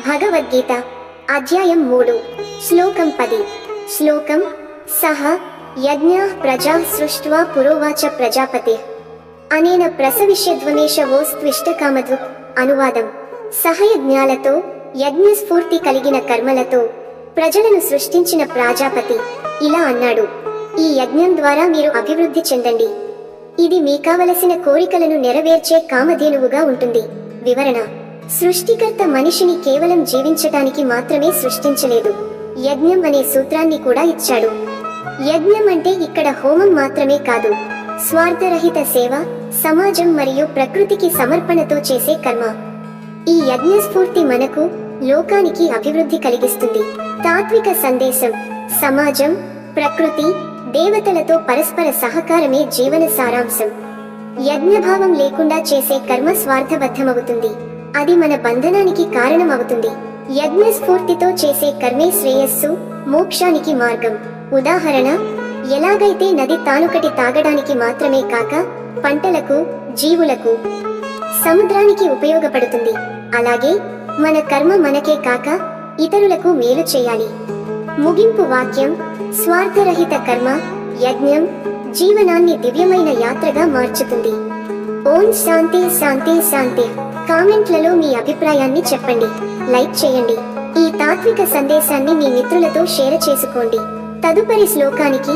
భగవద్గీత అధ్యాయం 3 శ్లోకం 10 శ్లోకం సహ యజ్ఞః ప్రజా సృష్ట్వా పురోవాచ ప్రజాపతి అనేన ప్రసవిష్యధ్వమేషవోస్త్విష్టకామధు. అనువాదం: సహయజ్ఞాలతో యజ్ఞస్ఫూర్తి కలిగిన కర్మలతో ప్రజలను సృష్టించిన ప్రజాపతి ఇలా అన్నాడు: ఈ యజ్ఞం ద్వారా మీరు అభివృద్ధి చెందండి. ఇది మీ కావలసిన కోరికలను నెరవేర్చే కామధేనువుగా ఉంటుంది. వివరణ: సృష్టికర్త మనిషిని కేవలం జీవించటానికి మాత్రమే సృష్టించలేదు, యజ్ఞం అనే సూత్రాన్ని కూడా ఇచ్చాడు. యజ్ఞం అంటే ఇక్కడ హోమం మాత్రమే కాదు, స్వార్థరహిత సేవ, సమాజం మరియు ప్రకృతికి సమర్పణతో చేసే కర్మ. ఈ యజ్ఞ స్ఫూర్తి మనకు, లోకానికి అభివృద్ధి కలిగిస్తుంది. తాత్విక సందేశం: సమాజం, ప్రకృతి, దేవతలతో పరస్పర సహకారమే జీవన సారాంశం. యజ్ఞభావం లేకుండా చేసే కర్మ స్వార్థబద్ధమవుతుంది, అది మన బంధనానికి కారణమవుతుంది. యజ్ఞ స్ఫూర్తితో చేసే కర్మే శ్రేయస్సు, మోక్షానికి మార్గం. ఉదాహరణ: ఎలాగైతే నది తానొకటి తాగడానికి మాత్రమే కాక పంటలకు, జీవులకు, సముద్రానికి ఉపయోగపడుతుంది, అలాగే మన కర్మ మనకే కాక ఇతరులకు మేలు చేయాలి. ముగింపు వాక్యం: స్వార్థరహిత కర్మ, యజ్ఞం జీవనాన్ని దివ్యమైన యాత్రగా మార్చుతుంది. ఓం శాంతి శాంతి శాంతి. కామెంట్లలో మీ అభిప్రాయాన్ని చెప్పండి, లైక్ చేయండి. ఈ తాత్విక సందేశాన్ని మీ మిత్రులతో షేర్ చేసుకోండి. తదుపరి శ్లోకానికి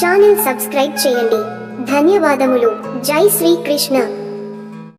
ఛానల్ సబ్స్క్రైబ్ చేయండి. ధన్యవాదములు. జై శ్రీ కృష్ణ.